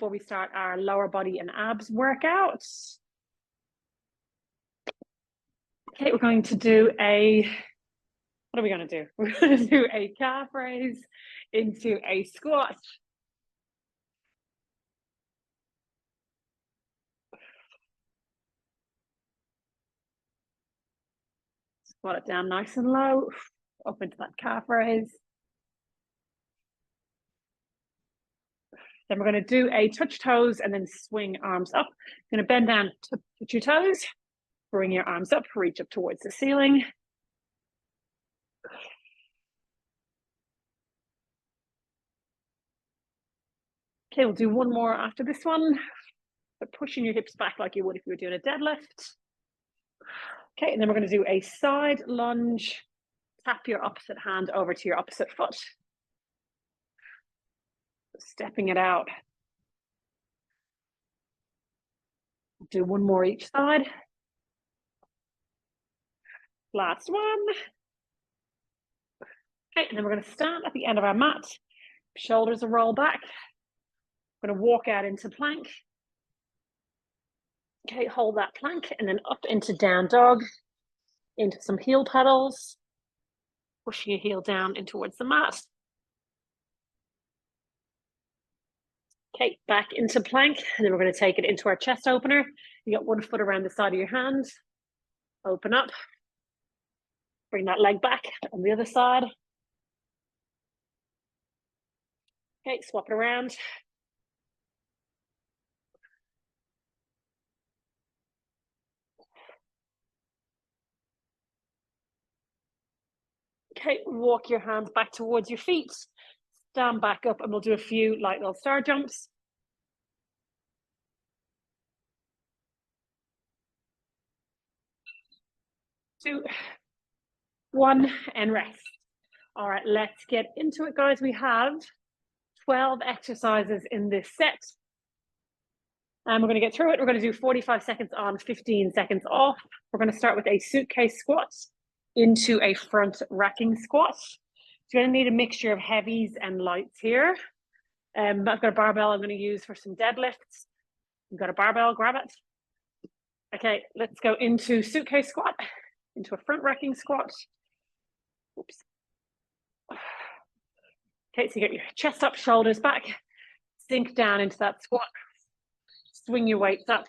before we start our lower body and abs workout. Okay, we're going to do what are we going to do? We're going to do a calf raise into a squat. Squat it down nice and low, up into that calf raise. Then we're going to do a touch toes and then swing arms up. You're going to bend down, touch your toes, bring your arms up, reach up towards the ceiling. Okay, we'll do one more after this one. But pushing your hips back like you would if you were doing a deadlift. Okay, and then we're going to do a side lunge. Tap your opposite hand over to your opposite foot. Stepping it out. Do one more each side. Last one. Okay, and then we're going to stand at the end of our mat. Shoulders will roll back. We're going to walk out into plank. Okay, hold that plank and then up into down dog, into some heel pedals. Pushing your heel down in towards the mat. Okay, back into plank, and then we're going to take it into our chest opener. You got one foot around the side of your hand. Open up. Bring that leg back on the other side. Okay, swap it around. Okay, walk your hands back towards your feet. Stand back up, and we'll do a few light little star jumps. 2, 1, and rest. All right, let's get into it, guys. We have 12 exercises in this set. And we're going to get through it. We're going to do 45 seconds on, 15 seconds off. We're going to start with a suitcase squat into a front racking squat. So you're going to need a mixture of heavies and lights here. I've got a barbell I'm going to use for some deadlifts. You've got a barbell, grab it. Okay, let's go into suitcase squat, into a front racking squat. Oops. Okay, so you get your chest up, shoulders back, sink down into that squat. Swing your weights up.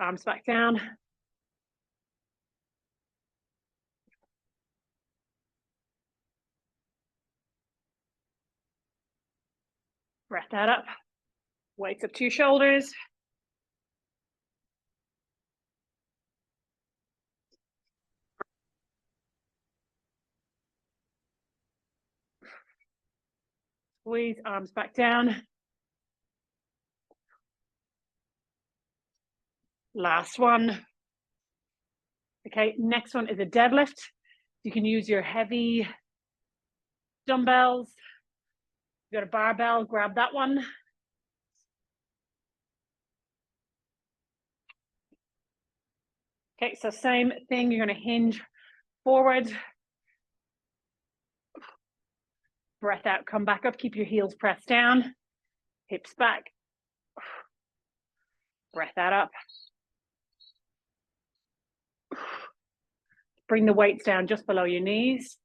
Arms back down. Breath that up. Weights up to your shoulders. Squeeze, arms back down. Last one. Okay, next one is a deadlift. You can use your heavy dumbbells. You got a barbell, grab that one. Okay, so same thing, you're going to hinge forward. Breath out, come back up, keep your heels pressed down. Hips back. Breath that up. Bring the weights down just below your knees.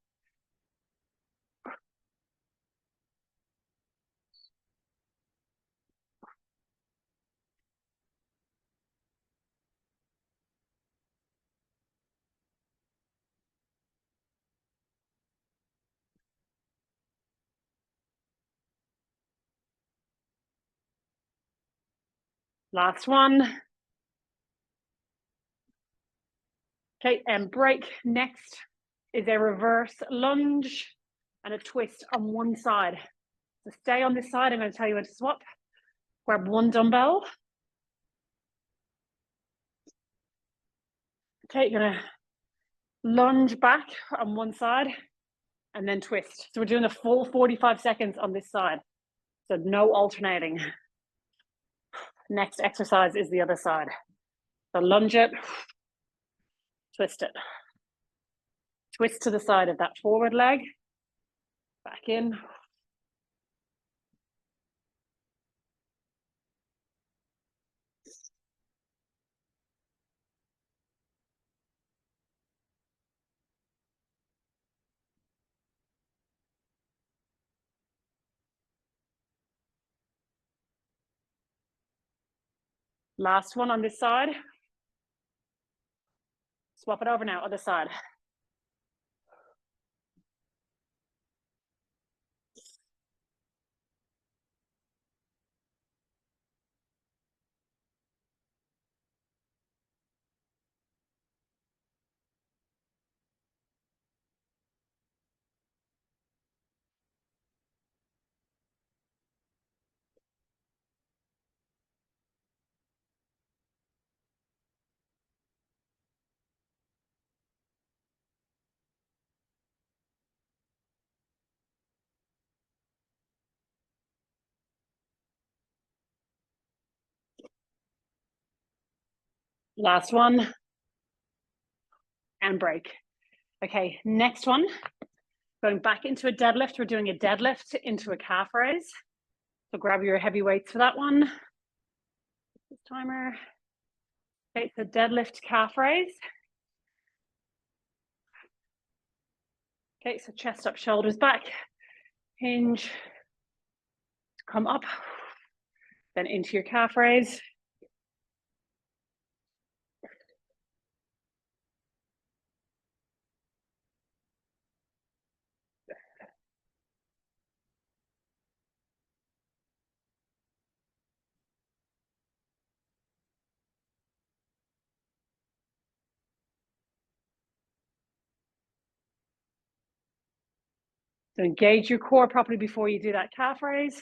Last one. Okay, and break. Next is a reverse lunge and a twist on one side. So stay on this side. I'm going to tell you when to swap. Grab one dumbbell. Okay, you're going to lunge back on one side and then twist. So we're doing a full 45 seconds on this side. So no alternating. Next exercise is the other side. So lunge it, twist it. Twist to the side of that forward leg. Back in. Last one on this side. Swap it over now, other side. Last one. And break. Okay, next one. Going back into a deadlift, we're doing a deadlift into a calf raise. So grab your heavy weights for that one. This timer. Okay, so deadlift calf raise. Okay, so chest up, shoulders back. Hinge. Come up. Then into your calf raise. So engage your core properly before you do that calf raise.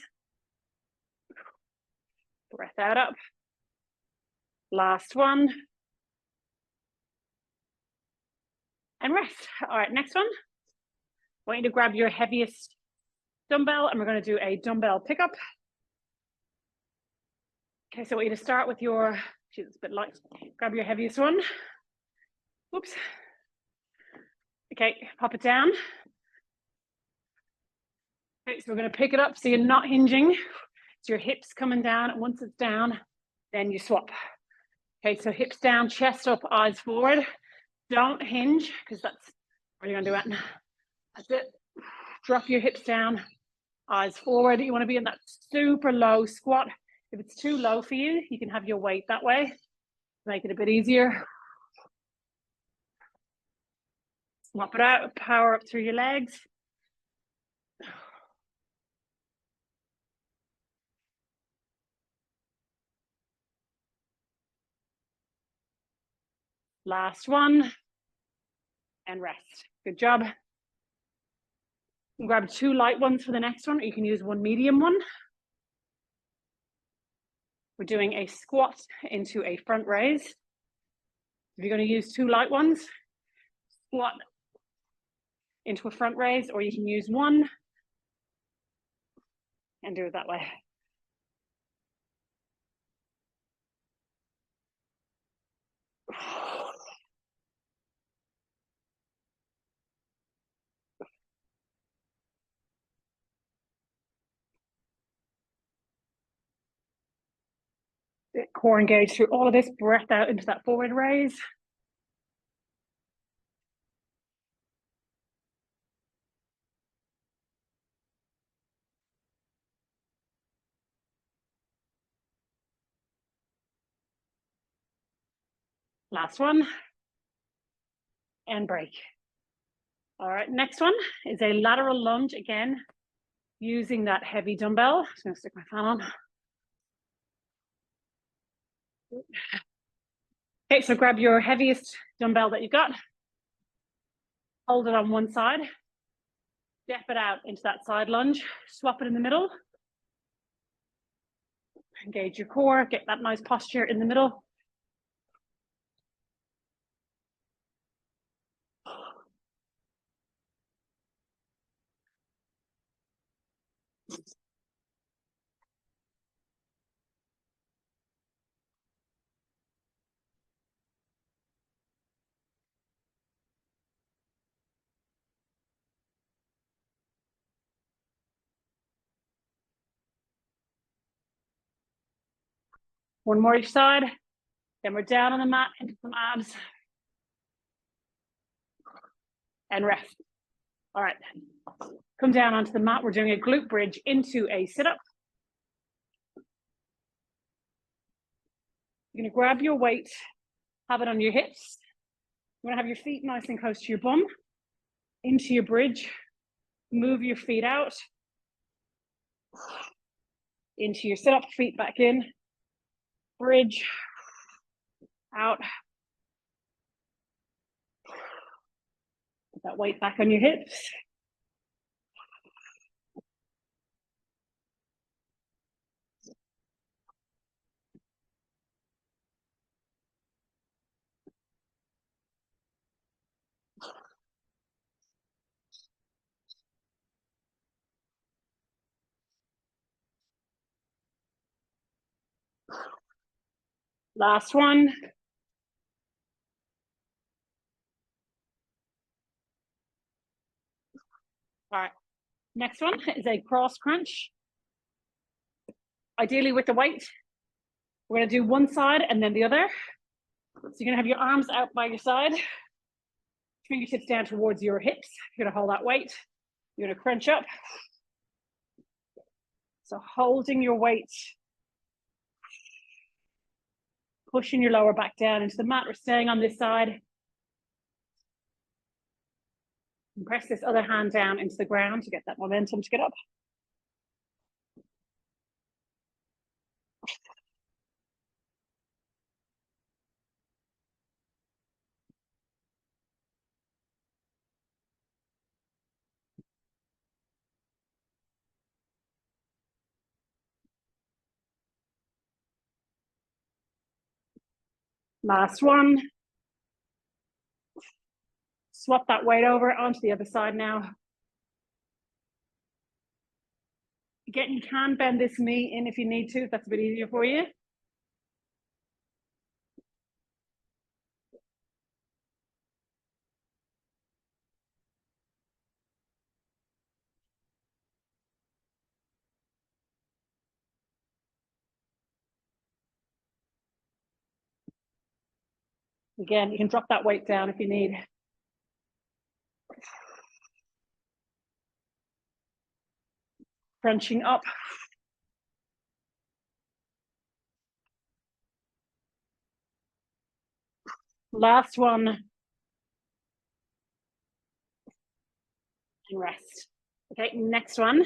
Breath out up. Last one. And rest. All right, next one. I want you to grab your heaviest dumbbell and we're going to do a dumbbell pickup. Okay, so I want you to start with your, geez, it's a bit light. Grab your heaviest one. Whoops. Okay, pop it down. Okay, so we're going to pick it up so you're not hinging. So your hips coming down. And once it's down, then you swap. Okay, so hips down, chest up, eyes forward. Don't hinge because that's what you're going to do it. That's it. Drop your hips down, eyes forward. You want to be in that super low squat. If it's too low for you, you can have your weight that way. Make it a bit easier. Swap it out, power up through your legs. Last one. And rest. Good job. You can grab 2 light ones for the next one, or you can use 1 medium one. We're doing a squat into a front raise. If you're going to use 2 light ones, squat into a front raise, or you can use 1 and do it that way. Core engaged through all of this, breath out into that forward raise. Last one. And break. All right, next one is a lateral lunge again, using that heavy dumbbell. I'm just going to stick my fan on. Okay, so grab your heaviest dumbbell that you've got. Hold it on one side. Step it out into that side lunge. Swap it in the middle. Engage your core. Get that nice posture in the middle. One more each side. Then we're down on the mat into some abs. And rest. All right. Come down onto the mat. We're doing a glute bridge into a sit-up. You're going to grab your weight, have it on your hips. You want to have your feet nice and close to your bum, into your bridge. Move your feet out, into your sit-up, feet back in, bridge, out. Put that weight back on your hips. Last one. All right, next one is a cross crunch. Ideally with the weight. We're gonna do one side and then the other. So you're gonna have your arms out by your side, fingertips down towards your hips. You're gonna hold that weight. You're gonna crunch up. So holding your weight, pushing your lower back down into the mat. We're staying on this side. And press this other hand down into the ground to get that momentum to get up. Last one. Swap that weight over onto the other side now. Again, you can bend this knee in if you need to, if that's a bit easier for you. Again, you can drop that weight down if you need. Crunching up. Last one. And rest. Okay, next one.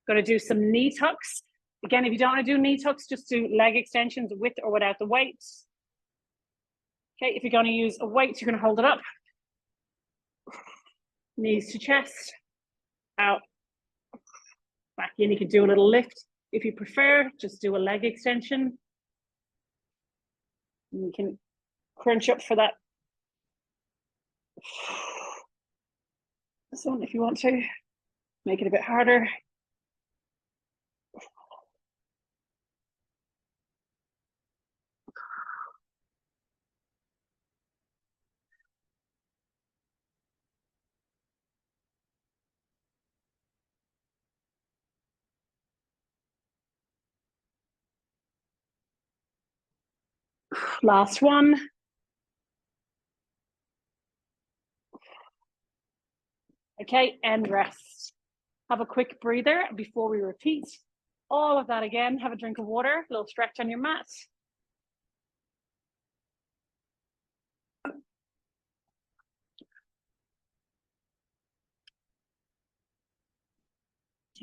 Going to do some knee tucks. Again, if you don't want to do knee tucks, just do leg extensions with or without the weights. Okay, if you're going to use a weight, you're going to hold it up. Knees to chest. Out. Back in. You can do a little lift. If you prefer, just do a leg extension. And you can crunch up for that. This one, if you want to. Make it a bit harder. Last one. Okay, and rest. Have a quick breather before we repeat all of that again. Have a drink of water, a little stretch on your mat.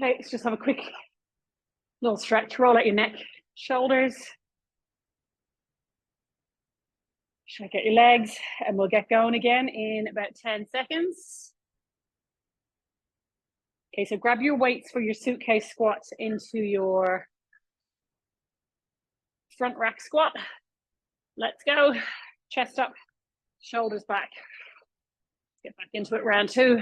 Okay, let's just have a quick little stretch. Roll out your neck, shoulders. Shake out your legs, and we'll get going again in about 10 seconds. Okay, so grab your weights for your suitcase squat into your front rack squat. Let's go. Chest up, shoulders back. Let's get back into it, round two.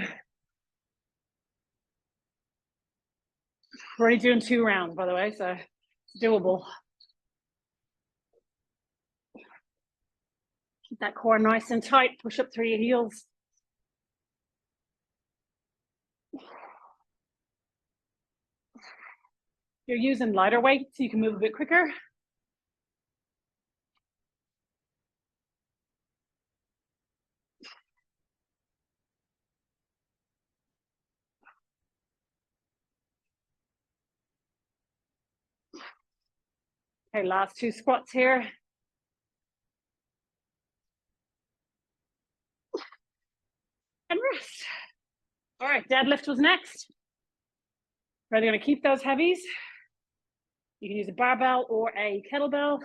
We're already doing 2 rounds, by the way, so it's doable. Keep that core nice and tight. Push up through your heels. You're using lighter weight, so you can move a bit quicker. Okay, last two squats here. And rest. All right, deadlift was next. We're going to keep those heavies. You can use a barbell or a kettlebell,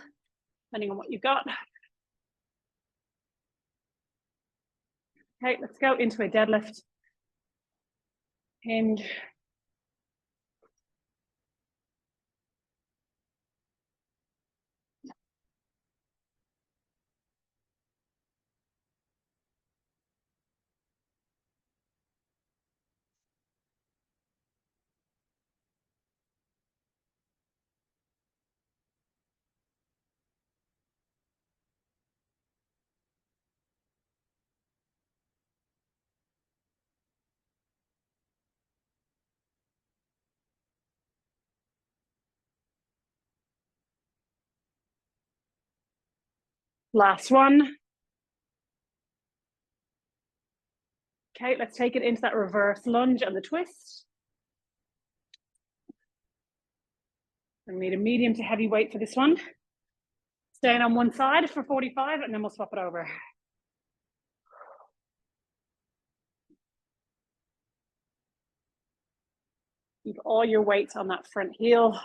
depending on what you've got. Okay, let's go into a deadlift. Hinge. Last one. Okay, let's take it into that reverse lunge and the twist. We need a medium to heavy weight for this one. Staying on one side for 45 and then we'll swap it over. Keep all your weight on that front heel.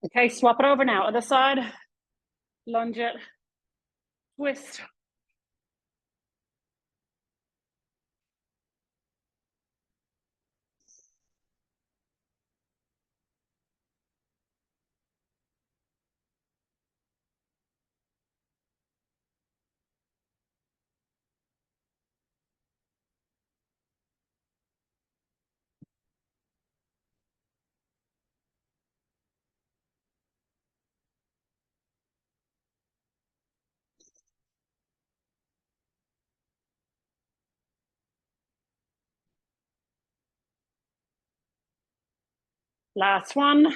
Okay, swap it over now. Other side, lunge it, twist. Last one.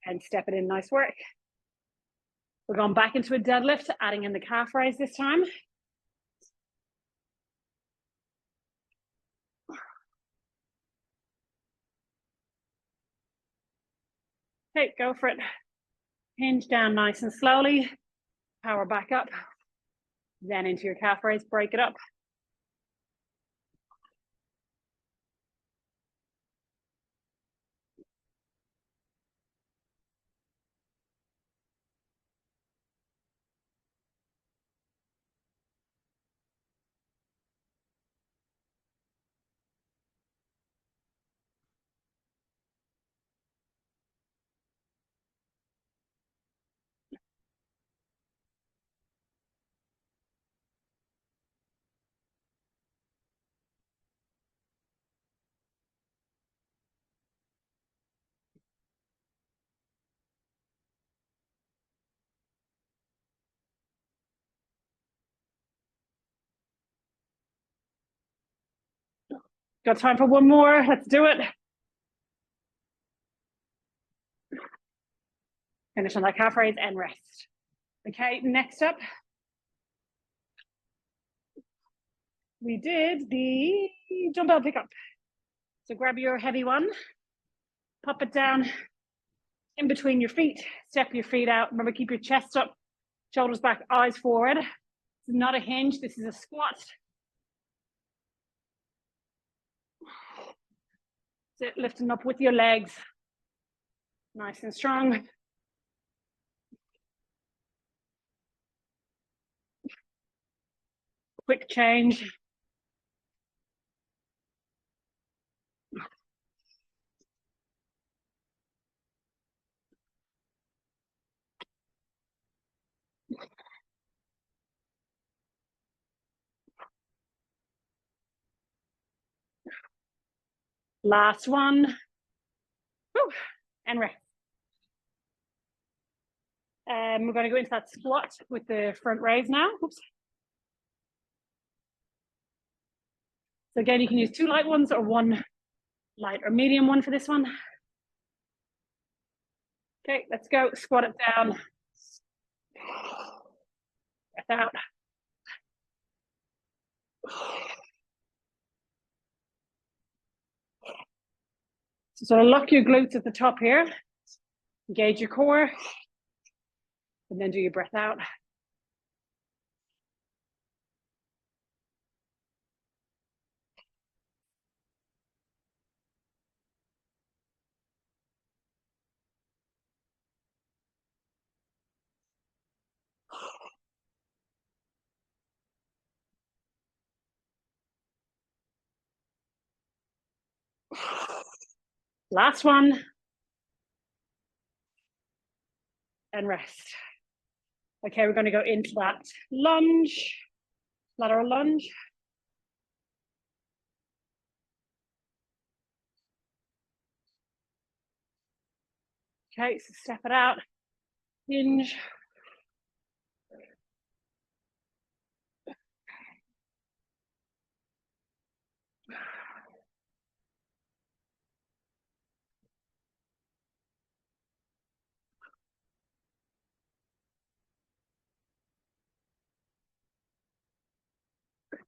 And step it in, nice work. We're going back into a deadlift, adding in the calf raise this time. Okay, go for it. Hinge down nice and slowly. Power back up. Then into your calf raise, break it up. Got time for one more. Let's do it. Finish on that calf raise and rest. Okay, next up, we did the dumbbell pickup. So grab your heavy one, pop it down in between your feet, step your feet out. Remember, keep your chest up, shoulders back, eyes forward. This is not a hinge, this is a squat. Sit, lifting up with your legs, nice and strong. Quick change. Last one. Woo. And rest. We're going to go into that squat with the front raise now. Oops. So again, you can use 2 light ones or 1 light or medium one for this one. Okay, let's go. Squat it down. Breath out. So sort of lock your glutes at the top here. Engage your core. And then do your breath out. Last one. And rest. Okay, we're going to go into that lunge, lateral lunge. Okay, so step it out, hinge.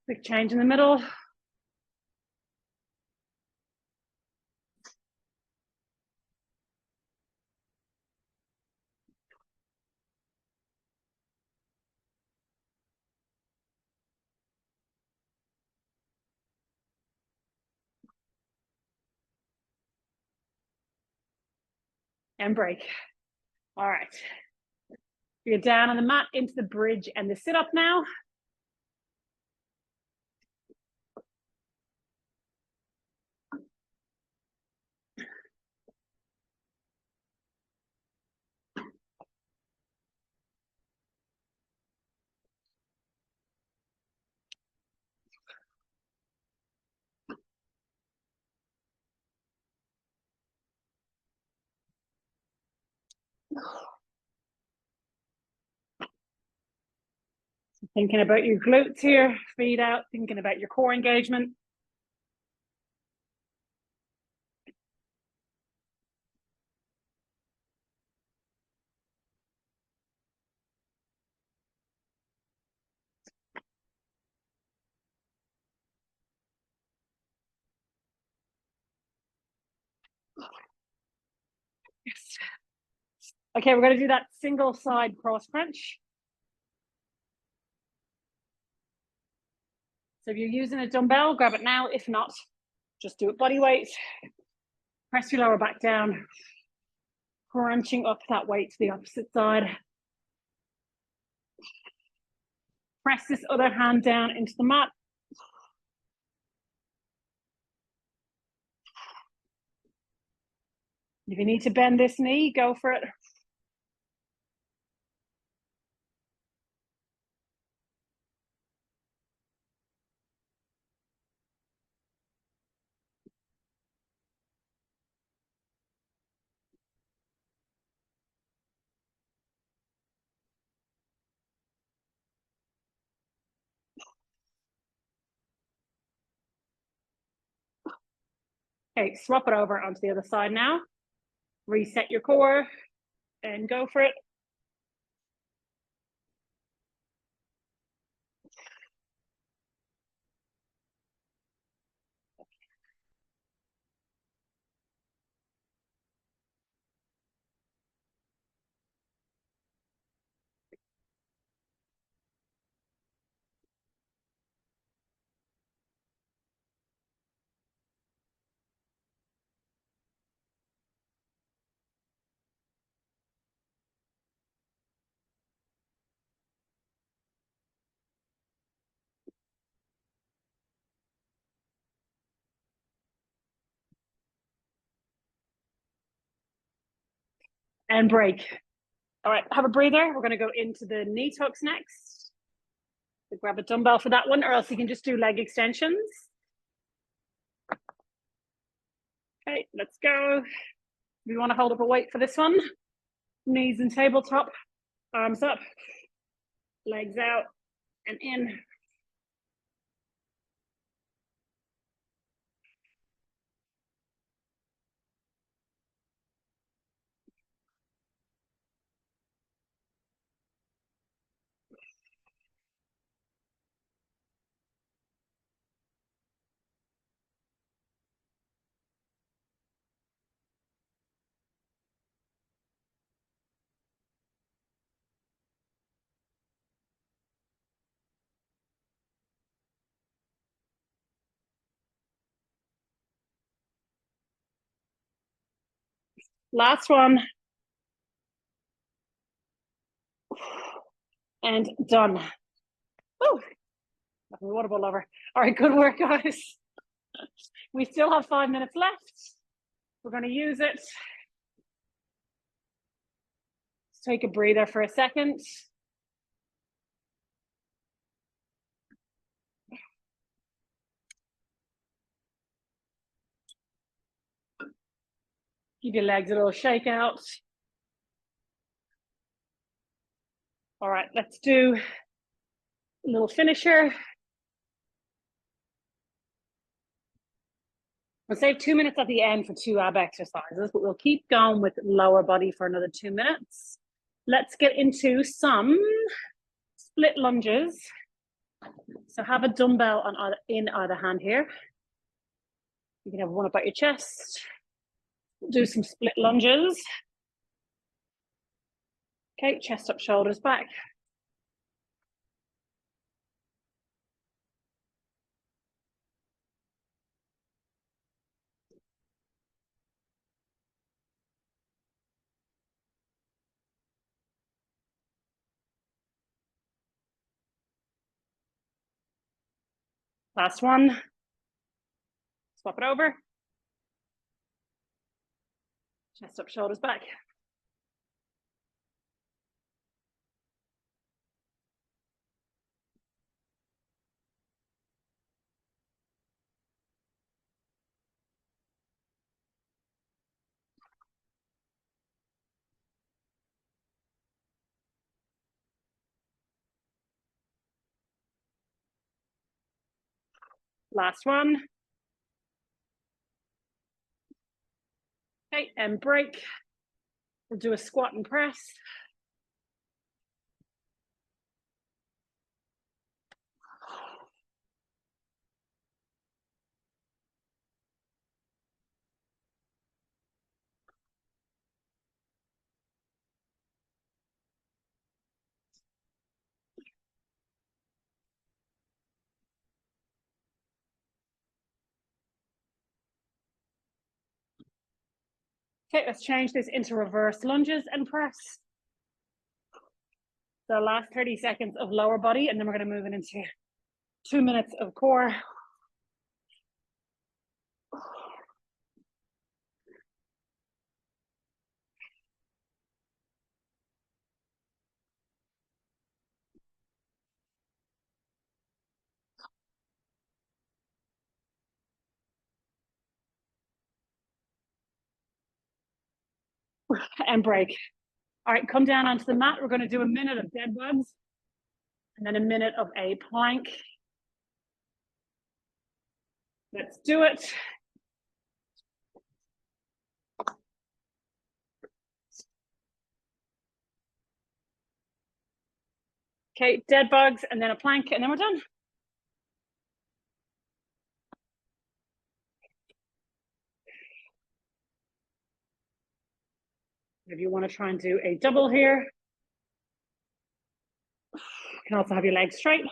Big change in the middle. And break. All right. You're down on the mat into the bridge and the sit-up now. Thinking about your glutes here, feet out, thinking about your core engagement. Yes. Okay, we're going to do that single side cross crunch. So if you're using a dumbbell, grab it now. If not, just do it body weight. Press your lower back down, crunching up that weight to the opposite side. Press this other hand down into the mat. If you need to bend this knee, go for it. Okay, swap it over onto the other side now. Reset your core and go for it. And break. All right, have a breather. We're going to go into the knee tucks next. So grab a dumbbell for that one, or else you can just do leg extensions. Okay, let's go. We want to hold up a weight for this one. Knees and tabletop, arms up, legs out and in. Last one. And done. Oh, water bottle over. All right, good work, guys. We still have 5 minutes left. We're going to use it. Let's take a breather for a second. Give your legs a little shake out. All right, let's do a little finisher. We'll save 2 minutes at the end for 2 ab exercises, but we'll keep going with lower body for another 2 minutes. Let's get into some split lunges. So have a dumbbell in either hand here. You can have one up at your chest. We'll do some split lunges. Okay, chest up, shoulders back. Last one. Swap it over. Chest up, shoulders back. Last one. Okay, and break. We'll do a squat and press. Okay, let's change this into reverse lunges and press. The last 30 seconds of lower body, and then we're going to move it into 2 minutes of core. And break. All right, come down onto the mat. We're going to do a minute of dead bugs and then a minute of a plank. Let's do it. Okay, dead bugs and then a plank, and then we're done. If you want to try and do a double here, you can also have your legs straight.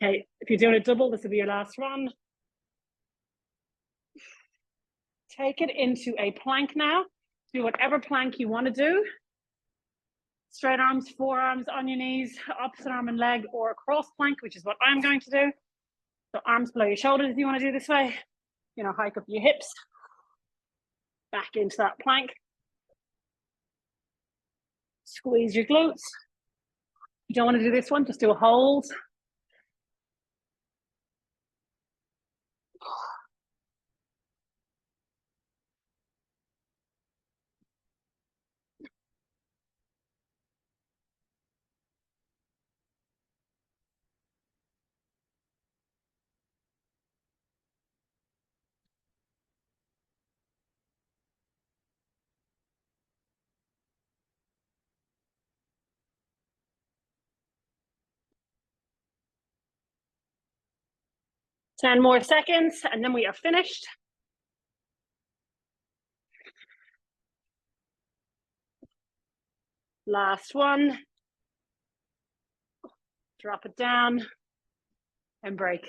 Okay, if you're doing a double, this will be your last one. Take it into a plank now. Do whatever plank you want to do. Straight arms, forearms on your knees, opposite arm and leg, or a cross plank, which is what I'm going to do. So arms below your shoulders if you want to do this way. You know, hike up your hips. Back into that plank. Squeeze your glutes. If you don't want to do this one, just do a hold. Ten more seconds, and then we are finished. Last one. Drop it down and break.